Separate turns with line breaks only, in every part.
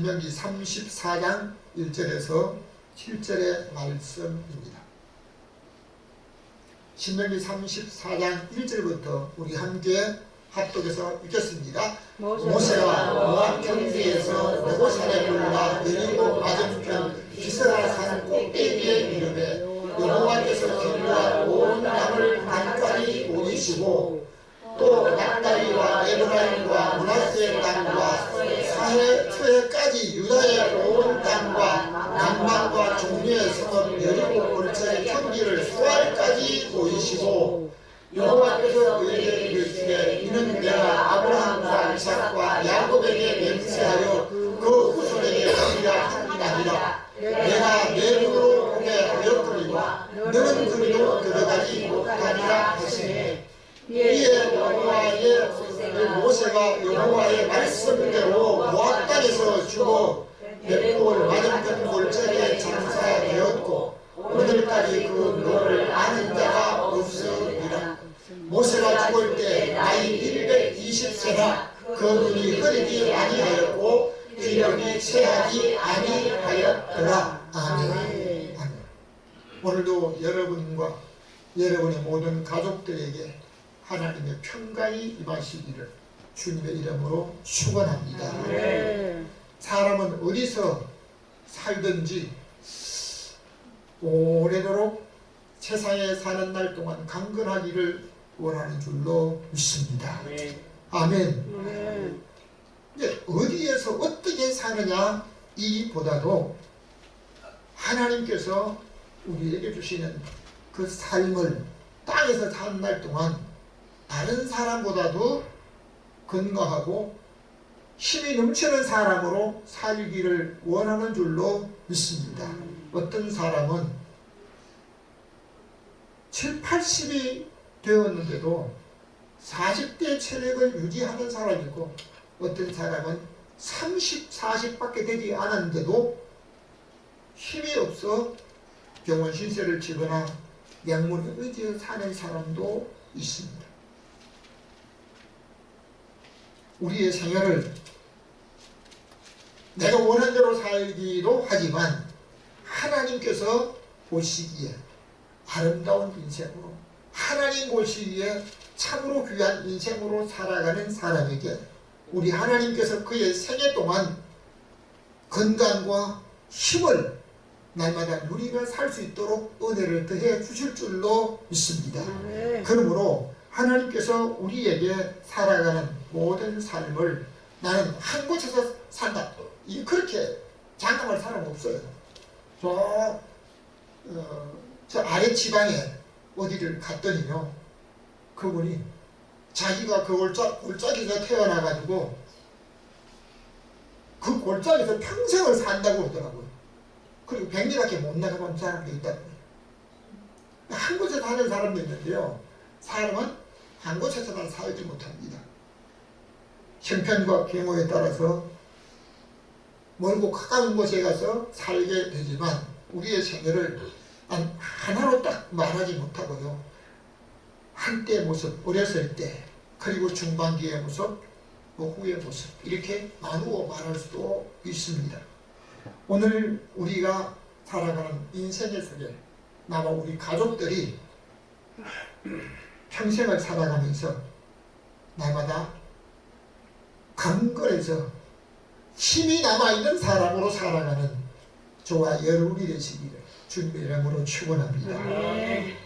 신명기 34장 1절에서 7절의 말씀입니다. 신명기 34장 1절부터 우리 함께 합독해서 읽겠습니다. 모세가 모압 평지에서 느보산에 올라 여리고 맞은편 비스라 산 꼭대기에 이르되 여호와께서 그와 온 땅을 반까지 보이시고 또 납달리와 에브라임과 므낫세의 땅과 서해까지 유다의 온 땅과 남방과 종류의 성읍 여리고 근처의 평지를 소알까지 보이시고 여호와께서 그에게 이르시되 이는 내가 아브라함과 이삭과 야곱에게 맹세하여 그 후손에게 주리라 한 날이라. 내가 내 눈으로 보게 하였거니와 너는 그리로 들어가지 못하리라 하시니 이에 모세가 여호와의 말씀대로 모압 땅에서 죽어 벳볼 맞은편 골짜기에 장사되었고 오늘까지 그 묘를 아는 자가 없으리라. 모세가 죽을 때 나이 120세라 그 눈이 흐리지 아니하였고 기력이 쇠하지 아니하였더라. 아멘. 오늘도 여러분과 여러분의 모든 가족들에게 하나님의 평강이 임하시기를 주님의 이름으로 축원합니다. 사람은 어디서 살든지 오래도록 세상에 사는 날 동안 강건하기를 원하는 줄로 믿습니다. 아멘. 어디에서 어떻게 사느냐 이보다도 하나님께서 우리에게 주시는 그 삶을 땅에서 사는 날 동안 다른 사람보다도 건강하고 힘이 넘치는 사람으로 살기를 원하는 줄로 믿습니다. 어떤 사람은 7, 80이 되었는데도 40대 체력을 유지하는 사람이 있고 어떤 사람은 30, 40밖에 되지 않았는데도 힘이 없어 병원 신세를 지거나 약물에 의지해 사는 사람도 있습니다. 우리의 생애를 내가 원하는 대로 살기도 하지만 하나님께서 보시기에 아름다운 인생으로 하나님 보시기에 참으로 귀한 인생으로 살아가는 사람에게 우리 하나님께서 그의 생애 동안 건강과 힘을 날마다 누리며 살 수 있도록 은혜를 더해 주실 줄로 믿습니다. 그러므로 하나님께서 우리에게 살아가는 모든 삶을 나는 한 곳에서 산다. 그렇게 장담할 사람 없어요. 저 아래 지방에 어디를 갔더니요, 그분이 자기가 그 골짜기에서 태어나가지고 그 골짜기에서 평생을 산다고 그러더라고요. 그리고 100리밖에 못 나가본 사람도 있다고요. 한 곳에 사는 사람도 있는데요, 사람은 한 곳에서만 살지 못합니다. 형편과 경우에 따라서 멀고 가까운 곳에 가서 살게 되지만 우리의 생애를 하나로 딱 말하지 못하고요, 한때 모습, 어렸을 때, 그리고 중반기의 모습, 후의 모습, 이렇게 나누어 말할 수도 있습니다. 오늘 우리가 살아가는 인생의 속에 나와 우리 가족들이 평생을 살아가면서 날마다 강건해서 힘이 남아있는 사람으로 살아가는 저와 여러분이 되시기를 주님의 이름으로 축원합니다.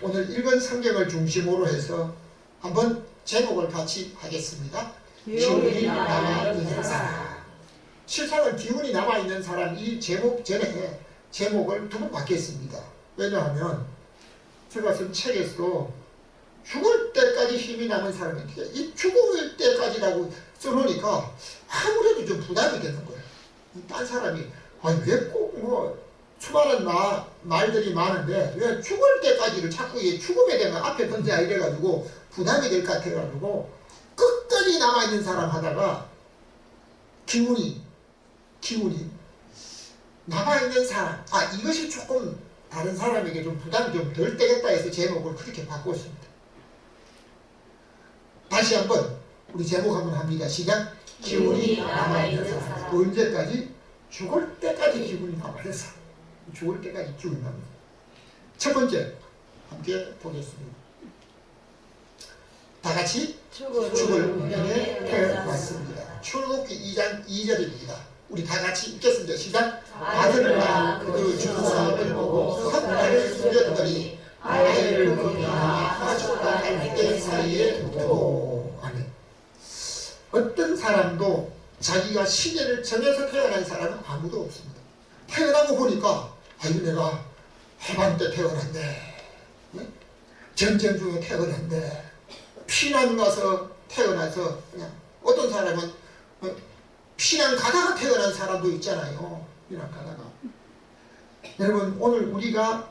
오늘 읽은 성경을 중심으로 해서 한번 제목을 같이 하겠습니다. 기운이 남아있는 사람. 실상은 기운이 남아있는 사람, 이 제목 전에 제목을 두 번 바뀌었습니다. 왜냐하면 제가 쓴 책에서 죽을 때까지 힘이 남은 사람인데 이 죽을 때까지라고 써놓으니까 아무래도 좀 부담이 되는 거예요. 딴 사람이 왜 꼭 수많은 말들이 많은데 왜 죽을 때까지를 자꾸 죽음에 대한 앞에 던져야 이래가지고 부담이 될 것 같아가지고 끝까지 남아있는 사람 하다가 기운이 남아있는 사람, 이것이 조금 다른 사람에게 좀 부담이 좀 덜 되겠다 해서 제목을 그렇게 바꿨습니다. 다시 한번 우리 제목 한번 합니다. 시작. 기운이 남아있는 사람. 언제까지? 죽을 때까지 기분이 나빠서 죽을 때까지 기분이 납니다. 첫 번째 함께 보겠습니다. 다 같이 죽을 운명에 태어났습니다. 출애굽기 2장 2절입니다. 우리 다 같이 읽겠습니다. 시작. 아들을 낳은 그 주사람을 보고 헛날을 숨겼더니 아이를 구미하며 가족과 갈대 사이에 두고. 아멘. 어떤 사람도 자기가 시대를 정해서 태어난 사람은 아무도 없습니다. 태어나고 보니까 아유 내가 해방 때 태어났네, 전쟁 중에 태어났네, 피난 가서 태어나서 그냥 어떤 사람은 피난 가다가 태어난 사람도 있잖아요. 피난 가다가. 여러분 오늘 우리가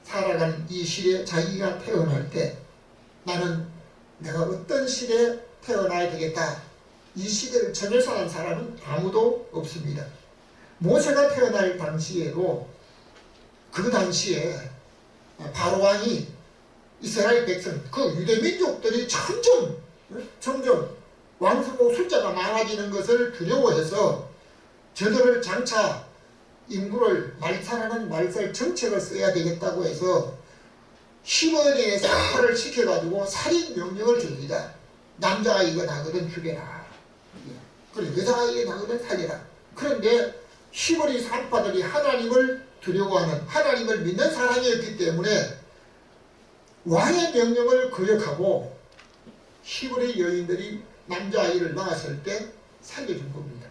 살아가는 이 시대에 자기가 태어날 때 나는 내가 어떤 시대에 태어나야 되겠다, 이 시대를 정해서 한 사람은 아무도 없습니다. 모세가 태어날 당시에도 그 당시에 바로왕이 이스라엘 백성, 그 유대 민족들이 점점 왕수고 숫자가 많아지는 것을 두려워해서 저들을 장차 인구를 말살하는 말살 정책을 써야 되겠다고 해서 히브리에 사파를 시켜가지고 살인 명령을 줍니다. 남자가 이거 나거든 죽여라, 그리고 여자가 이거 나거든 살려라. 그런데 히브리 산파들이 하나님을 두려워하는, 하나님을 믿는 사람이었기 때문에 왕의 명령을 거역하고 히브리 여인들이 남자아이를 낳았을 때 살려준 겁니다.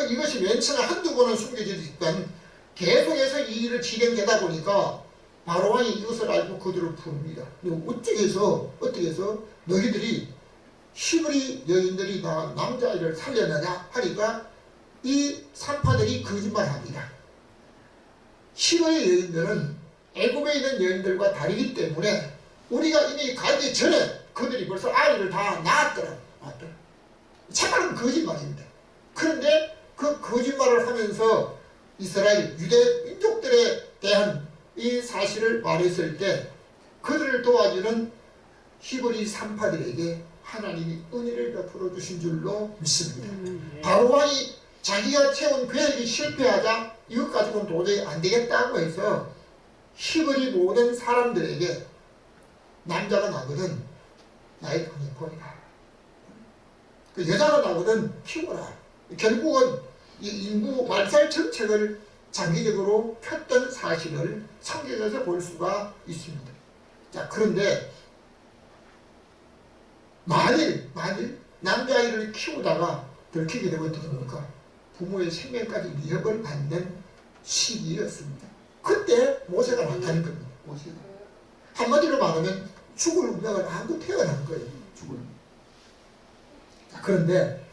이것이 맨처음에 한두 번은 숨겨지지만 계속해서 이 일을 진행되다 보니까 바로왕이 이것을 알고 그들을 부릅니다. 어떻게 해서 너희들이 히브리 여인들이 낳은 남자아이를 살려내냐 하니까 이 산파들이 거짓말합니다. 히브리 여인들은 애굽에 있는 여인들과 다르기 때문에 우리가 이미 가기 전에 그들이 벌써 아이를 다 낳았더라. 참말은 거짓말입니다. 그런데 그 거짓말을 하면서 이스라엘 유대 민족들에 대한 이 사실을 말했을 때 그들을 도와주는 히브리 산파들에게 하나님이 은혜를 베풀어 주신 줄로 믿습니다. 바로왕이 자기가 채운 계획이 실패하자 이것 가지고는 도저히 안 되겠다고 해서 히브리 모든 사람들에게 남자가 나거든 나의 돈이 버리라, 그 여자가 나거든 키워라. 결국은 이 인구 말살 정책을 장기적으로 폈던 사실을 성경에서 볼 수가 있습니다. 자, 그런데 만일 남자아이를 키우다가 들키게 되면 어떻게 됩니까? 부모의 생명까지 위협을 받는 시기였습니다. 그때 모세가 나타난 겁니다. 모세가. 한마디로 말하면 죽을 운명을 안고 태어난 거예요. 죽을. 자, 그런데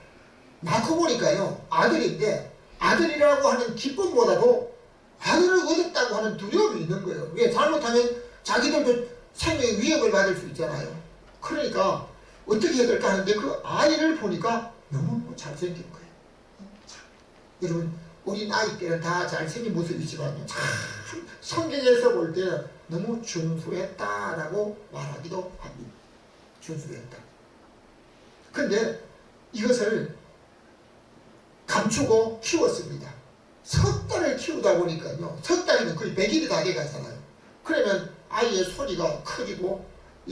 낳고 보니까요, 아들인데 아들이라고 하는 기쁨보다도 아들을 얻었다고 하는 두려움이 있는 거예요. 왜? 잘못하면 자기들도 생명의 위협을 받을 수 있잖아요. 그러니까 어떻게 해야 될까 하는데 그 아이를 보니까 너무 잘생긴 거예요. 참, 여러분 우리 나이 때는 다 잘생긴 모습이지만요, 참 성경에서 볼 때 너무 준수했다라고 말하기도 합니다. 준수했다. 근데 이것을 감추고 키웠습니다. 석 달을 키우다 보니까요, 석 달이면 거의 100일이 다 돼가잖아요. 그러면 아이의 소리가 커지고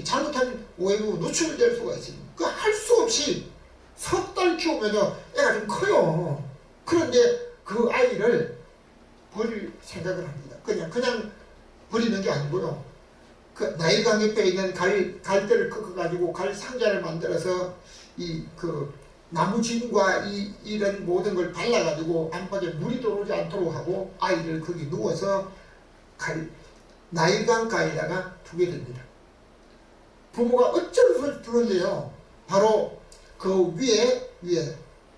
잘못하면 오해로 노출될 수가 있습니다. 그 할 수 없이 석 달 키우면요 애가 좀 커요. 그런데 그 아이를 버릴 생각을 합니다. 그냥 버리는 게 아니고요, 그 나일강 옆에 있는 갈대를 꺾어가지고 갈 상자를 만들어서 그 나무진과 이런 모든 걸 발라가지고 안팎에 물이 들어오지 않도록 하고 아이를 거기 누워서 나일강가에다가 두게 됩니다. 부모가 어쩔 수 없이 두는데요, 바로 그 위에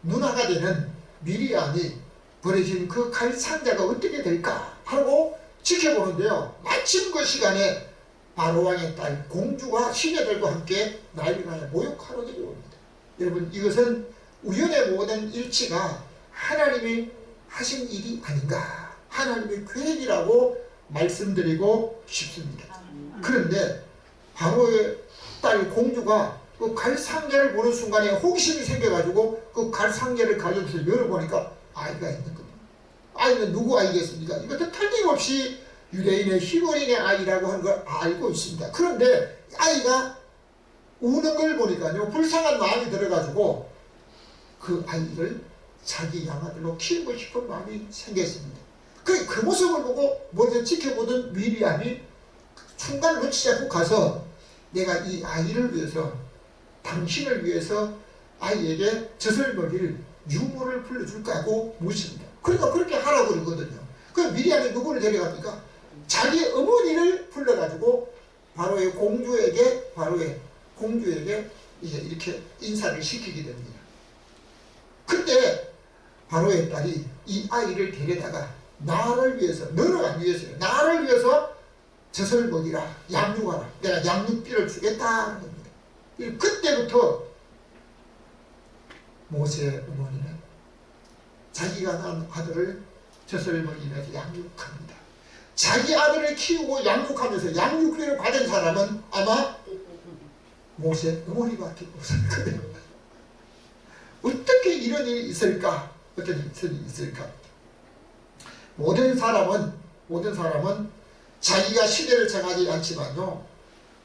누나가 되는 미리암이 버려진 그 갈 상자가 어떻게 될까 하고 지켜보는데요, 마침 그 시간에 바로왕의 딸 공주가 시녀들과 함께 나일강에 모욕하러 들어옵니다. 여러분, 이것은 우연의 모든 일치가 하나님이 하신 일이 아닌가, 하나님의 계획이라고 말씀드리고 싶습니다. 그런데 바로의 딸 공주가 그 갈 상자를 보는 순간에 호기심이 생겨가지고 그 갈 상자를 가져서 열어보니까 아이가 있는 겁니다. 아이는 누구 아이겠습니까? 이것도 틀림없이 유대인의 히브리인의 아이라고 하는 걸 알고 있습니다. 그런데 아이가 우는 걸 보니까요, 불쌍한 마음이 들어가지고 그 아이를 자기 양아들로 키우고 싶은 마음이 생겼습니다. 그 모습을 보고 먼저 지켜보던 미리암이 순간 놓치지 않고 가서 내가 이 아이를 위해서, 당신을 위해서 아이에게 젖을 먹일 유모를 불러줄까 하고 묻습니다. 그러니까 그렇게 하라고 그러거든요. 그 미리암이 누구를 데려갑니까? 자기 어머니를 불러가지고 바로의 공주에게 이제 이렇게 인사를 시키게 됩니다. 그때 바로의 딸이 이 아이를 데려다가 나를 위해서, 너를 안 위해서요, 나를 위해서 젖을 먹이라, 양육하라, 내가 양육비를 주겠다는 겁니다. 그때부터 모세의 어머니는 자기가 낳은 아들을 젖을 먹이면서 양육합니다. 자기 아들을 키우고 양육하면서 양육비를 받은 사람은 아마 모세 어머니밖에 없을 거예요. 어떻게 이런 일이 있을까? 어떤 일이 있을까? 모든 사람은 자기가 시대를 정하지 않지만요,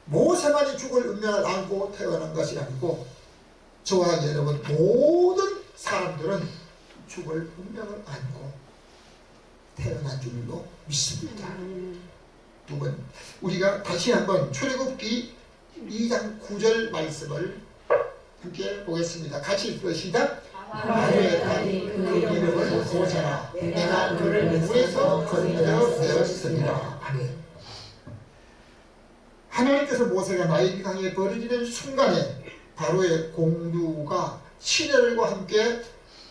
모세만이 죽을 운명을 안고 태어난 것이 아니고 저와 여러분 모든 사람들은 죽을 운명을 안고 태어난 줄로 믿습니다. 두 번, 우리가 다시 한번 출애굽기 2장 9절 말씀을 함께 보겠습니다. 같이 읽읍시다. 바로의 딸이 그 이름을 모세라, 내가 그를 물에서 건져내었습니다. 아멘. 하나님께서 모세가 나일 강에 버려지는 순간에 바로의 공주가 시내들과 함께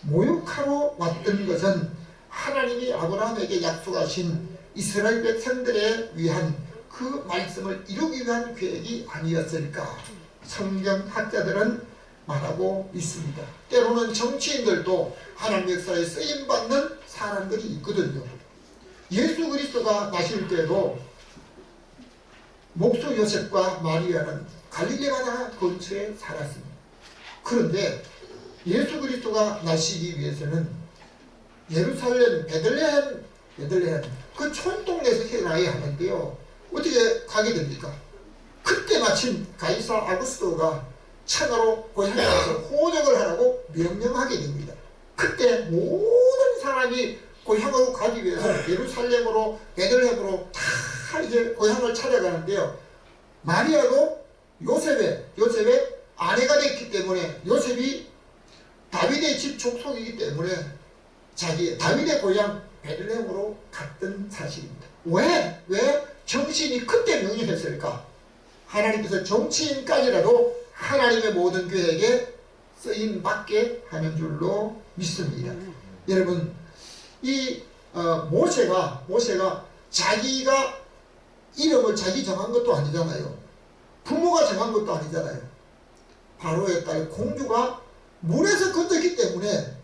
모욕하러 왔던 것은 하나님이 아브라함에게 약속하신 이스라엘 백성들에 위한 그 말씀을 이루기 위한 계획이 아니었을까 성경학자들은 말하고 있습니다. 때로는 정치인들도 하나님 역사에 쓰임받는 사람들이 있거든요. 예수 그리스도가 나실 때도 목수 요셉과 마리아는 갈릴리 바다 근처에 살았습니다. 그런데 예수 그리스도가 나시기 위해서는 예루살렘 베들레헴 그 촌동네에서 태어나야 하는데요, 어떻게 가게 됩니까? 그때 마침 가이사 아구스토가 천하로 고향에 가서 호적을 하라고 명령하게 됩니다. 그때 모든 사람이 고향으로 가기 위해서 예루살렘으로 베들레헴으로 다 이제 고향을 찾아가는데요, 마리아도 요셉의 아내가 됐기 때문에, 요셉이 다윗의 집 족속이기 때문에 다윗의 고향 베들레헴으로 갔던 사실입니다. 왜 정치인이 그때 명령했을까? 하나님께서 정치인까지라도 하나님의 모든 계획에 쓰임받게 하는 줄로 믿습니다. 여러분, 이 모세가 자기가 이름을 자기 정한 것도 아니잖아요. 부모가 정한 것도 아니잖아요. 바로의 딸 공주가 물에서 건졌기 때문에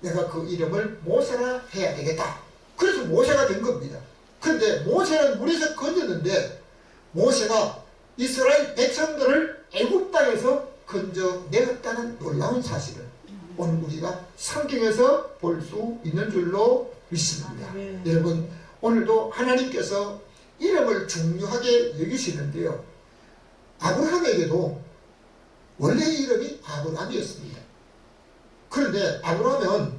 내가 그 이름을 모세라 해야 되겠다. 그래서 모세가 된 겁니다. 그런데 모세는 물에서 건졌는데 모세가 이스라엘 백성들을 애굽 땅에서 건져내었다는 놀라운 사실을 오늘 우리가 성경에서 볼 수 있는 줄로 믿습니다. 여러분, 오늘도 하나님께서 이름을 중요하게 여기시는데요, 아브라함에게도 원래 이름이 아브라함이었습니다. 그런데 아브라함은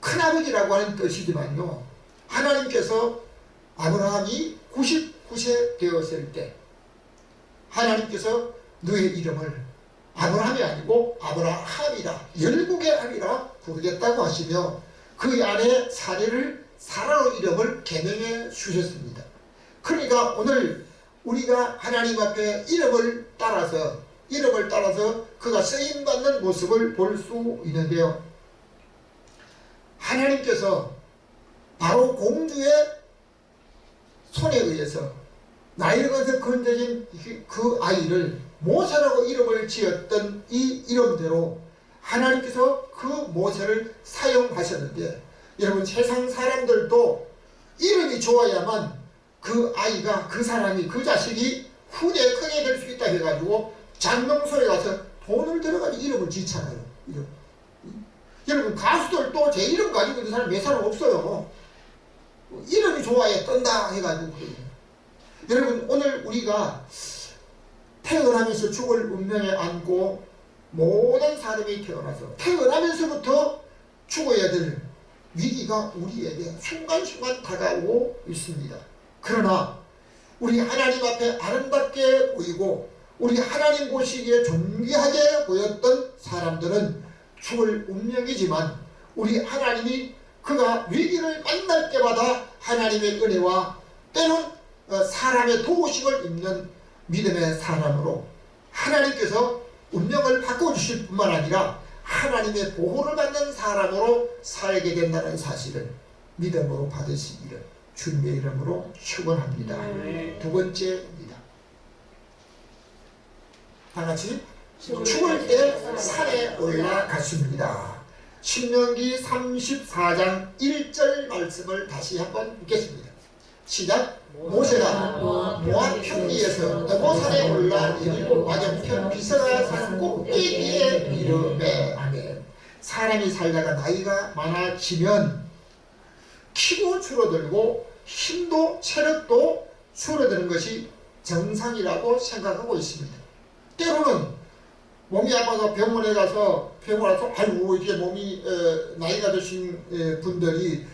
큰아버지라고 하는 뜻이지만요, 하나님께서 아브라함이 99세 되었을 때 하나님께서 너의 이름을 아브라함이 아니고 아브라함이라, 열국의 아비라 부르겠다고 하시며 그 안에 사라로 이름을 개명해 주셨습니다. 그러니까 오늘 우리가 하나님 앞에 이름을 따라서 그가 쓰임받는 모습을 볼 수 있는데요, 하나님께서 바로 공주의 손에 의해서 나일강에서 건져진 그 아이를 모세라고 이름을 지었던 이 이름대로 하나님께서 그 모세를 사용하셨는데, 여러분, 세상 사람들도 이름이 좋아야만 그 아이가, 그 사람이, 그 자식이 후대에 크게 될 수 있다 해가지고 장명소에 가서 돈을 들어가지고 이름을 짓잖아요. 여러분 가수들도 제 이름 가지고 있는 사람 몇 사람 없어요. 이름이 좋아야 뜬다 해가지고 그래요. 여러분 오늘 우리가 태어나면서 죽을 운명에 안고 모든 사람이 태어나서 태어나면서부터 죽어야 될 위기가 우리에게 순간순간 다가오고 있습니다. 그러나 우리 하나님 앞에 아름답게 보이고 우리 하나님 보시기에 존귀하게 보였던 사람들은 죽을 운명이지만 우리 하나님이 그가 위기를 만날 때마다 하나님의 은혜와 때는 사람의 도우심을 입는 믿음의 사람으로 하나님께서 운명을 바꿔주실 뿐만 아니라 하나님의 보호를 받는 사람으로 살게 된다는 사실을 믿음으로 받으시기를 주님의 이름으로 축원합니다. 두 번째입니다. 다같이 죽을 때 산에 올라갔습니다. 신명기 34장 1절 말씀을 다시 한번 읽겠습니다. 시작. 모세가 모압 평지에서 너보산에 올라 여리고 맞은편 비스가 산 꼭대기에 이르매. 아멘. 사람이 살다가 나이가 많아지면 키도 줄어들고 힘도 체력도 줄어드는 것이 정상이라고 생각하고 있습니다. 때로는 몸이 아파서 병원에 가서 아이고 이게 몸이 나이가 드신 분들이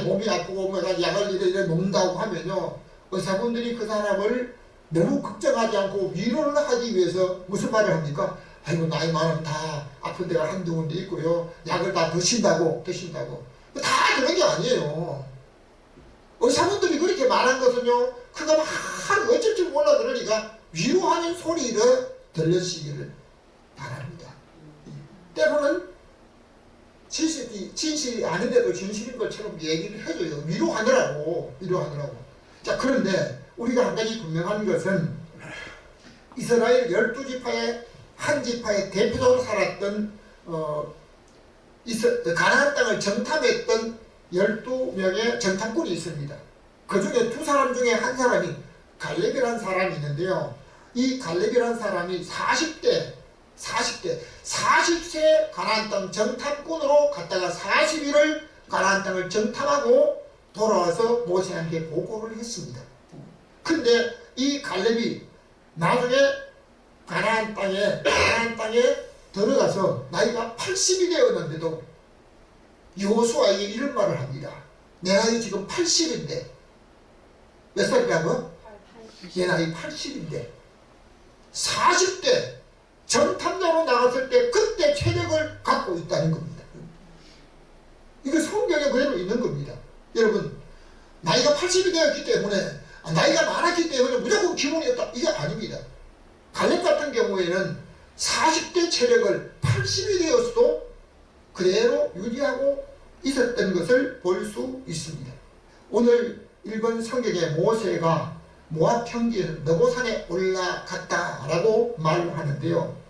몸이 아프고 약을 이래 먹는다고 하면요, 의사분들이 그 사람을 너무 걱정하지 않고 위로를 하기 위해서 무슨 말을 합니까? 아이고 나이 많으면 다 아픈 데가 한두 군데 있고요, 약을 다 드신다고 다 그런 게 아니에요. 의사분들이 그렇게 말한 것은요, 그가 막 어쩔 줄 몰라 그러니까 위로하는 소리를 들려주시기를 바랍니다. 때로는 진실이 아닌데도 진실인 것처럼 얘기를 해줘요. 위로하느라고. 자, 그런데 우리가 한 가지 분명한 것은 이스라엘 12지파의 한 지파의 대표적으로 살았던 가나안 땅을 정탐했던 12명의 정탐꾼이 있습니다. 그 중에 두 사람 중에 한 사람이 갈렙이라는 사람이 있는데요. 이 갈렙이라는 사람이 40세 가나안 땅 정탐꾼으로 갔다가 40일을 가나안 땅을 정탐하고 돌아와서 모세한테 보고를 했습니다. 근데 이 갈렙이 나중에 가나안 땅에 들어가서 나이가 80이 되었는데도 여호수아에게 이런 말을 합니다. 내 나이 지금 80인데 몇 살이라고? 내 나이 80인데 40대 정탐자로 나갔을 때 그때 체력을 갖고 있다는 겁니다. 이거 성경에 그대로 있는 겁니다. 여러분, 나이가 80이 되었기 때문에 나이가 많았기 때문에 무조건 기본이었다, 이게 아닙니다. 갈렙 같은 경우에는 40대 체력을 80이 되었어도 그대로 유지하고 있었던 것을 볼 수 있습니다. 오늘 읽은 성경에 모세가 모압 평지에서 너보산에 올라갔다라고 말하는데요.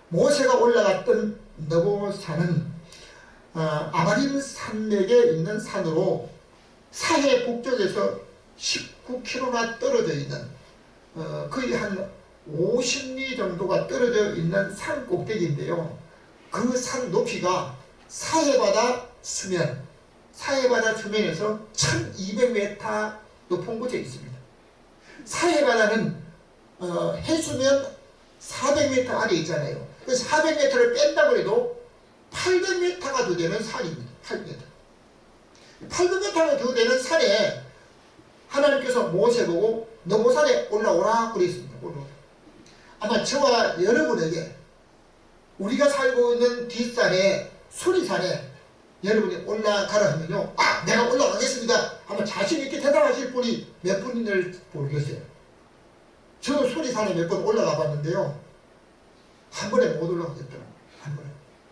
모세가 올라갔던 너보산은 아바림 산맥에 있는 산으로 사해 북쪽에서 19km나 떨어져 있는 거의 한 50리 정도가 떨어져 있는 산 꼭대기인데요. 그 산 높이가 사해바다 수면에서 1200m 높은 곳에 있습니다. 사해바다는 해수면 400m 아래 있잖아요. 그 400m를 뺀다고 해도 800m가 더 되는 산입니다. 800m가 더 되는 산에 하나님께서 모세 보고 너보산에 올라오라 그랬습니다. 아마 저와 여러분에게 우리가 살고 있는 뒷산에 수리산에 여러분이 올라가라 하면요, 내가 올라가겠습니다 아마 자신있게 대답하실 분이 몇 분인지 모르겠어요. 저도 수리산에 몇 번 올라가 봤는데요, 한 번에 못 올라가겠더라고요. 한 번에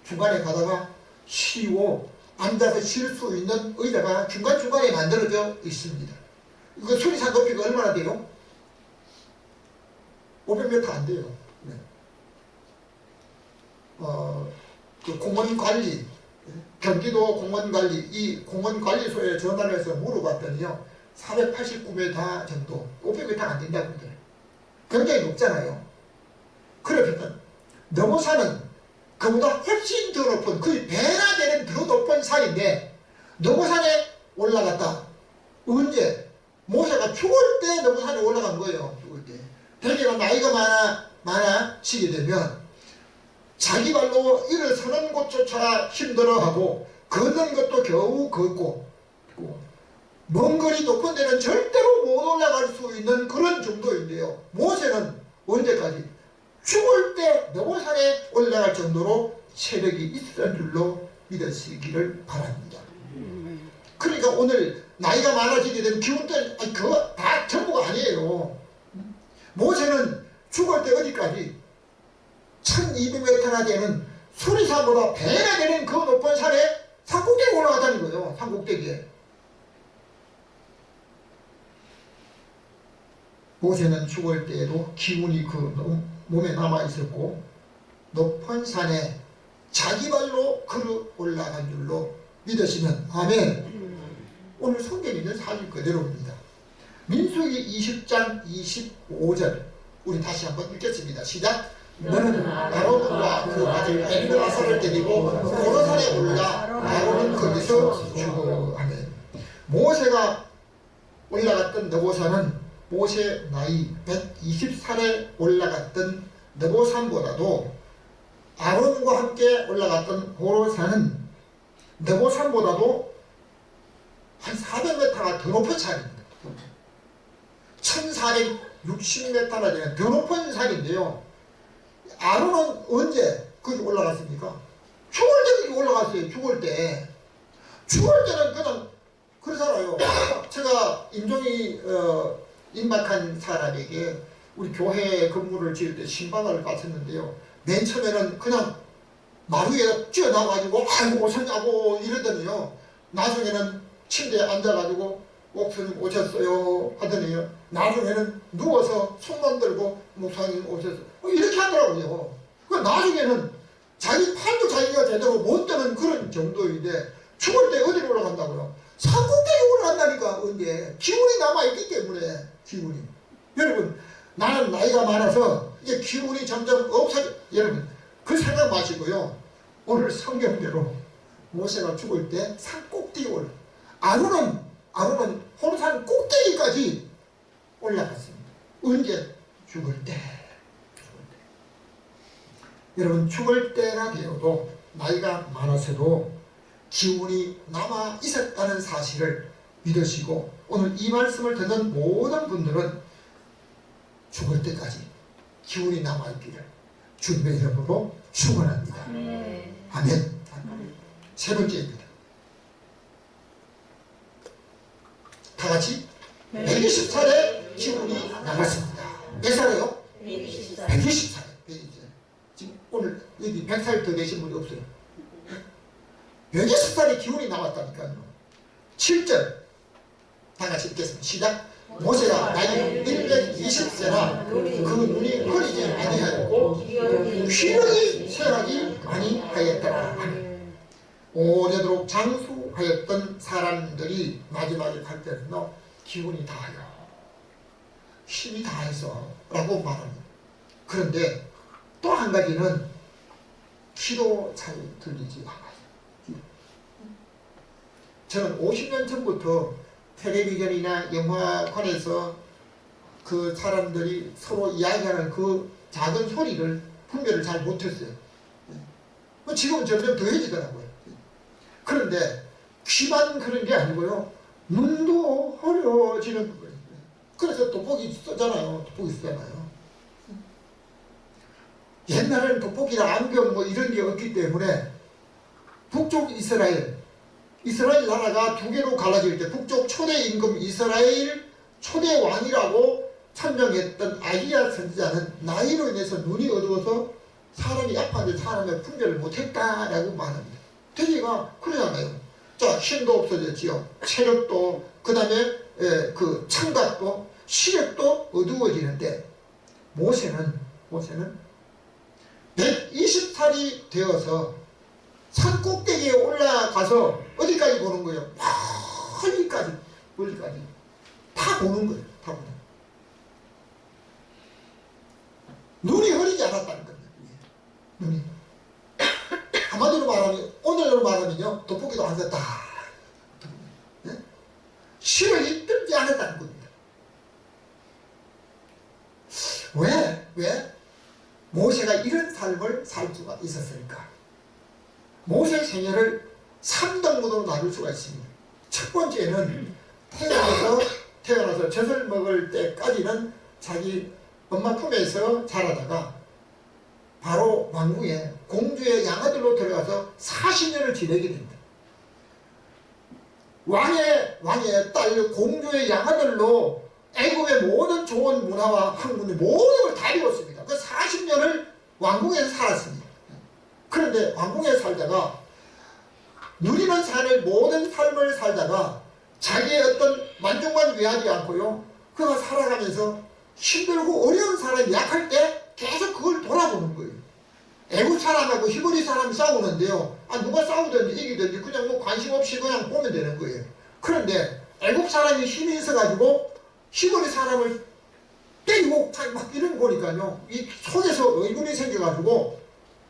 중간에 가다가 쉬고 앉아서 쉴 수 있는 의자가 중간중간에 만들어져 있습니다. 이거 수리산 높이가 얼마나 돼요? 500m 안 돼요. 네. 그 공원관리, 경기도 공원관리, 이 공원관리소에 전화를 해서 물어봤더니요, 489m 정도, 500m 안 된다고 그러더라고요. 굉장히 높잖아요. 그렇거든. 너보산은 그보다 훨씬 더 높은 거의 배나 되는 더 높은 산인데 느보산에 올라갔다. 언제? 모세가 죽을 때 느보산에 올라간 거예요. 죽을 때. 대개가 나이가 많아지게 되면 자기 발로 일어서는 것조차 힘들어하고 걷는 것도 겨우 걷고 먼 거리 높은 데는 절대로 못 올라갈 수 있는 그런 정도인데요. 모세는 언제까지? 죽을 때 느보산에 올라갈 정도로 체력이 있었던 줄로 믿으시기를 바랍니다. 그러니까 오늘 나이가 많아지게 되면 기운들 그거 다 전부가 아니에요. 모세는 죽을 때 어디까지? 1200m나 되는 수리산보다 배나 되는 그 높은 산에 산꼭대기에 올라가다는 거예요. 산꼭대기에. 모세는 죽을 때에도 기운이 그 몸에 남아 있었고 높은 산에 자기 발로 걸어 올라간 줄로 믿으시면 아멘. 오늘 성경에 있는 사실 그대로입니다. 민수기 20장 25절 우리 다시 한번 읽겠습니다. 시작. 너는 아론과 그 아들 엘르아사를 데리고 호르산에 올라 아론은 거기서 죽어. 아멘. 모세가 올라갔던 느보산은 모세 나이 120살에 올라갔던 느보산보다도 아론과 함께 올라갔던 호르산은 느보산보다도 한 400m가 더 높은 산입니다. 1460m나 되는 더 높은 산인데요. 아론은 언제 거기 올라갔습니까? 죽을 때 거기 올라갔어요. 죽을 때. 죽을 때는 그냥 그러잖아요. 제가 임종이 임박한 사람에게 우리 교회 건물을 지을 때 신방을 바쳤는데요. 맨 처음에는 그냥 마루에 뛰어나가지고 아이고 오셨냐고 이러더니요. 나중에는 침대에 앉아가지고 목사님 오셨어요 하더니요. 나중에는 누워서 손만 들고 목사님 오셨어요. 이렇게 하더라고요. 나중에는 자기 팔도 자기가 제대로 못 드는 그런 정도인데 죽을 때 어디로 올라간다고요? 산꼭대기에 올라간다니까. 언제? 기운이 남아있기 때문에. 기운이. 여러분 나는 나이가 많아서 이제 기운이 점점 없어져. 여러분 그 생각 마시고요. 오늘 성경대로 모세가 죽을 때 산꼭대기에 올라. 아론은 호르산 꼭대기까지 올라갔습니다. 언제? 죽을 때. 여러분 죽을 때가 되어도 나이가 많아서도 기운이 남아 있었다는 사실을 믿으시고 오늘 이 말씀을 듣는 모든 분들은 죽을 때까지 기운이 남아있기를 주님의 이름으로 축원합니다. 아멘. 세 번째입니다. 다 같이 120살에 기운이 남았습니다. 몇 살이요? 120살. 지금 오늘 여기 100살 더 되신 분이 없어요. 120살에 기운이 남았다니까요. 7절 다 같이 읽겠습니다. 시작. 모세가 나이 120세나 그 눈이 흐리지 아니하였고 귀력이 쇠하지 아니하였더라. 오래도록 장수하였던 사람들이 마지막에 갈 때는 기운이 다하여 힘이 다해서 라고 말합니다. 그런데 또 한 가지는 키도 잘 들리지 않아요. 저는 50년 전부터 텔레비전이나 영화관에서 그 사람들이 서로 이야기하는 그 작은 소리를 분별을 잘 못했어요. 지금은 점점 더해지더라고요. 그런데 귀만 그런 게 아니고요. 눈도 흐려지는 거예요. 그래서 돋보기 쓰잖아요. 돋보기 쓰잖아요. 옛날에는 돋보기나 안경 뭐 이런 게 없기 때문에 북쪽 이스라엘 나라가 두 개로 갈라질 때 북쪽 초대 임금 이스라엘 초대 왕이라고 천명했던 아히야 선지자는 나이로 인해서 눈이 어두워서 사람이 아파도 사람의 분별을 못했다라고 말합니다. 대개가 그러잖아요. 자, 힘도 없어졌지요. 체력도 그 다음에 그 청각도 시력도 어두워지는데 모세는 120살이 되어서 산 꼭대기에 올라가서 어디까지 보는 거예요? 멀리까지 다 보는 거예요. 다 보는 거예요. 눈이 흐리지 않았다는 겁니다. 눈이. 한마디로 말하면, 오늘로 말하면요, 돋보기도 안 썼다. 네? 실력이 뜯지 않았다는 겁니다. 왜 모세가 이런 삶을 살 수가 있었을까? 모세의 생애를 3등분으로 나눌 수가 있습니다. 첫 번째는 태어나서 젖을 먹을 때까지는 자기 엄마 품에서 자라다가 바로 왕궁에 공주의 양아들로 들어가서 40년을 지내게 됩니다. 왕의 딸 공주의 양아들로 애국의 모든 좋은 문화와 학문의 모든 걸 다 배웠습니다. 그 40년을 왕궁에서 살았습니다. 그런데 왕궁에 살다가 누리는 삶을 모든 삶을 살다가 자기의 어떤 만족만 위하지 않고요. 그가 살아가면서 힘들고 어려운 사람이 약할 때 계속 그걸 돌아보는 거예요. 애국 사람하고 히브리 사람이 싸우는데요. 누가 싸우든지 이기든지 그냥 뭐 관심 없이 그냥 보면 되는 거예요. 그런데 애국 사람이 힘이 있어가지고 히브리 사람을 때리고 막 이런 거니까요. 이 속에서 의문이 생겨가지고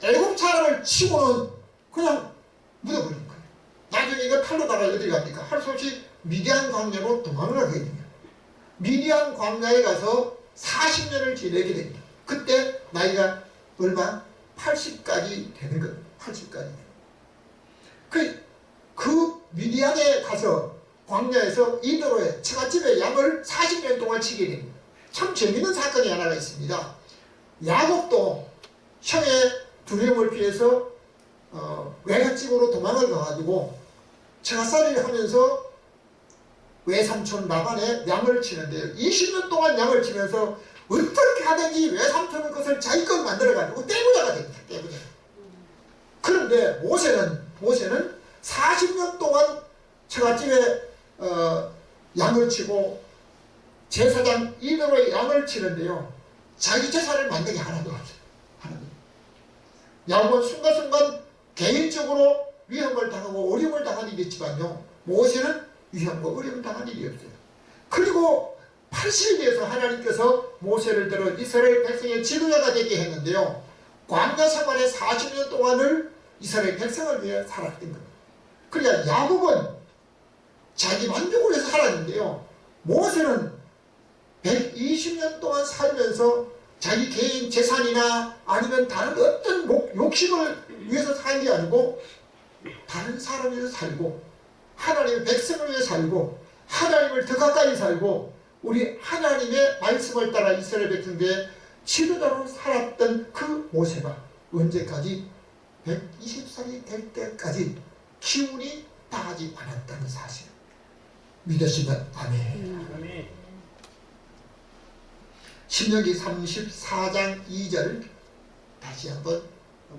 애국 사람을 치고는 그냥 묻어버린 거예요. 나중에 이거 팔로다가 어디 갑니까? 할 수 없이 미디안 광야로 도망을 가게 됩니다. 미디안 광야에 가서 40년을 지내게 됩니다. 그때 나이가 얼마? 80까지 되는 거예요. 80까지. 그 미디안에 가서 광야에서 이도로에 처갓집에 양을 40년 동안 치게 됩니다. 참 재미있는 사건이 하나가 있습니다. 야곱도 형의 두려움을 피해서 외갓집으로 도망을 가가지고 처갓살이를 하면서 외삼촌 라반의 양을 치는데요. 20년 동안 양을 치면서 어떻게 하든지 외삼촌은 그것을 자기 것 만들어가지고 떼부자가 됩니다. 떼부자. 그런데 모세는 40년 동안 처갓집에 양을 치고 제사장 이도로의 양을 치는데요. 자기 제사를 만든 게 하나도 없어요. 하나도. 야곱은 순간순간 개인적으로 위험을 당하고 어려움을 당한 일이 있지만요. 모세는 위험과 어려움을 당한 일이 없어요. 그리고 80이 돼서 하나님께서 모세를 들어 이스라엘 백성의 지도자가 되게 했는데요. 광야 생활의 40년 동안을 이스라엘 백성을 위해 살았던 겁니다. 그러니까 야곱은 자기 만족을 위해서 살았는데요. 모세는 120년 동안 살면서 자기 개인 재산이나 아니면 다른 어떤 욕심을 위해서 산 게 아니고 다른 사람을 위해서 살고 하나님의 백성을 위해 살고 하나님을 더 가까이 살고 우리 하나님의 말씀을 따라 이스라엘 백성들의 지도자로 살았던 그 모세가 언제까지 120살이 될 때까지 기운이 다하지 않았다는 사실 믿으시면 아멘. 신명기 34장 2절 다시 한번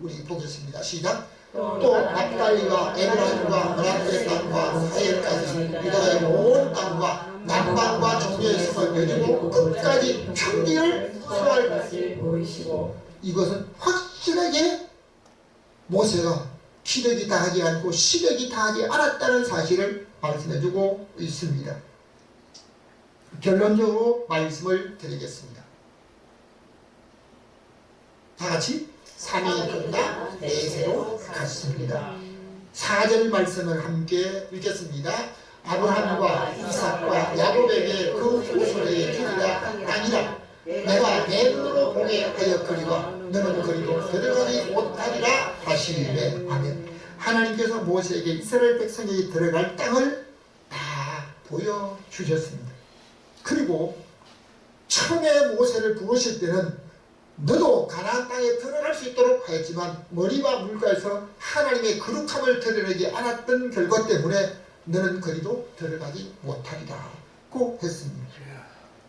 우리 보겠습니다. 시작. 또 납달리와 에브라임과 므라드의 땅과 사헬까지 유다의 온 땅과 남방과 정교의 성을 내리고 끝까지 평지를 소할 것을 보이시고 이것은 확실하게 모세가 기력이 다하지 않고 시력이 다하지 않았다는 사실을 말씀해주고 있습니다. 결론적으로 말씀을 드리겠습니다. 다같이 산이 건다 내새로 갔습니다. 4절 말씀을 함께 읽겠습니다. 아브라함과 이삭과 야곱에게 그 후손에게 주리라 아니라 내가 내 눈으로 보게 하였거니와 너는 그리로 들어가지 못하리라 하시니라. 아멘. 하나님께서 모세에게 이스라엘 백성에게 들어갈 땅을 다 보여주셨습니다. 그리고 처음에 모세를 부르실 때는 너도 가나안 땅에 들어갈 수 있도록 하였지만 머리와 물가에서 하나님의 거룩함을 드러내지 않았던 결과 때문에 너는 거기도 들어가지 못하리라고 했습니다.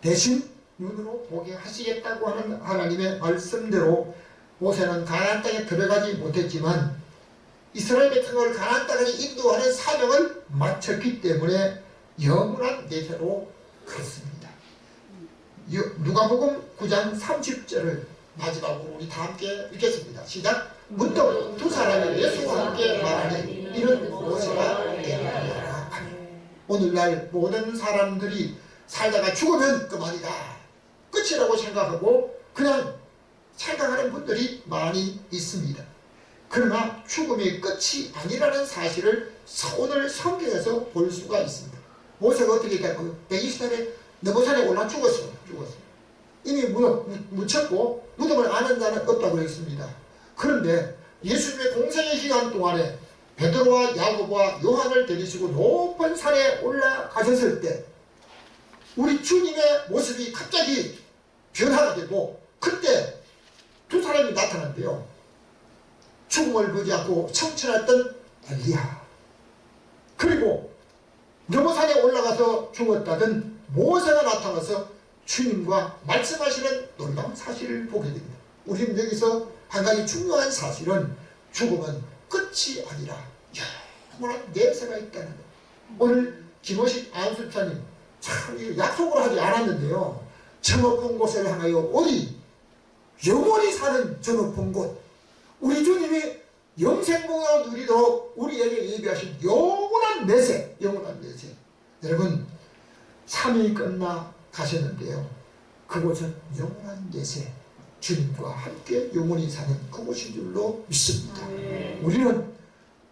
대신 눈으로 보게 하시겠다고 하는 하나님의 말씀대로 모세는 가나안 땅에 들어가지 못했지만 이스라엘 백성을 가나안 땅에 인도하는 사명을 마쳤기 때문에 영원한 내세로 갔습니다. 누가복음 9장 30절을 마지막으로 우리 다 함께 읽겠습니다. 시작. 문득 두 사람이 예수와 함께 말하니 이는 모세가 되느니라. 오늘날 모든 사람들이 살다가 죽으면 그만이다, 끝이라고 생각하고 그냥 생각하는 분들이 많이 있습니다. 그러나 죽음이 끝이 아니라는 사실을 오늘 성경에서 볼 수가 있습니다. 모세가 어떻게 했다고요? 120살에 느보산에 올라 죽었어요. 이미 묻혔고 무덤을 아는 자는 없다고 했습니다. 그런데 예수님의 공생의 기간 동안에 베드로와 야고보와 요한을 데리시고 높은 산에 올라가셨을 때 우리 주님의 모습이 갑자기 변화가 되고 그때 두 사람이 나타난대요. 죽음을 보지 않고 청천했던 엘리야, 그리고 느보산에 올라가서 죽었다던 모세가 나타나서 주님과 말씀하시는 놀라운 사실을 보게 됩니다. 우리는 여기서 한 가지 중요한 사실은 죽음은 끝이 아니라 영원한 내세가 있다는 것. 오늘 김호식 안수차님 참 약속을 하지 않았는데요. 저 높은 곳을 향하여 어디 영원히 사는 저 높은 곳, 우리 주님이 영생공을 누리도록 우리에게 예비하신 영원한 내세, 영원한 내세. 여러분, 삶이 끝나 가셨는데요. 그곳은 영원한 내세, 주님과 함께 영원히 사는 그곳인 줄로 믿습니다. 우리는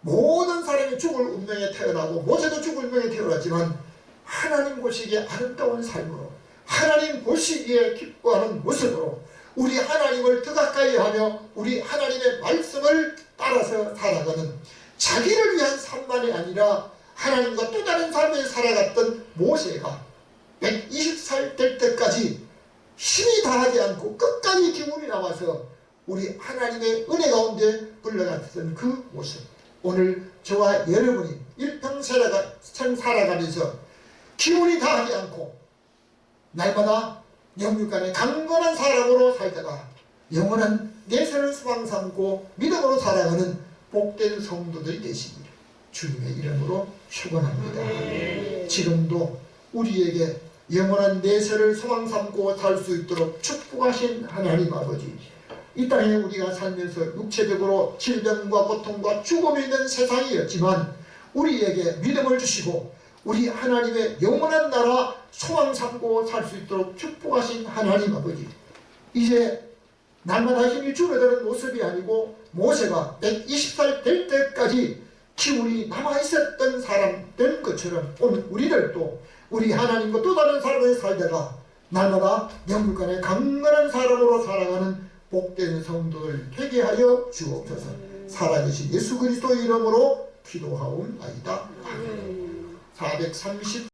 모든 사람이 죽을 운명에 태어나고 모세도 죽을 운명에 태어났지만 하나님 보시기에 아름다운 삶으로, 하나님 보시기에 기뻐하는 모습으로 우리 하나님을 더 가까이 하며 우리 하나님의 말씀을 따라서 살아가는, 자기를 위한 삶만이 아니라 하나님과 또 다른 삶을 살아갔던 모세가 120살 될 때까지 힘이 다하지 않고 끝까지 기운이 나와서 우리 하나님의 은혜 가운데 불러갔던 그 모습, 오늘 저와 여러분이 일평생 살아가면서 기운이 다하지 않고 날마다 영육간의 강건한 사람으로 살다가 영원한 내세를 소망 삼고 믿음으로 살아가는 복된 성도들이 되시기를 주님의 이름으로 축원합니다. 지금도 우리에게 영원한 내세를 소망 삼고 살 수 있도록 축복하신 하나님 아버지, 이 땅에 우리가 살면서 육체적으로 질병과 고통과 죽음이 있는 세상이었지만 우리에게 믿음을 주시고 우리 하나님의 영원한 나라 소망 삼고 살 수 있도록 축복하신 하나님 아버지, 이제 날마다 힘이 줄어드는 모습이 아니고 모세가 120살 될 때까지 기운이 남아있었던 사람 된 것처럼 오늘 우리들도 우리 하나님과 또 다른 삶을 살다가 날마다 영육간의 강건한 사람으로 살아가는 복된 성도를 되게 하여 주옵소서. 살아계신 예수 그리스도 이름으로 기도하옵나이다. 430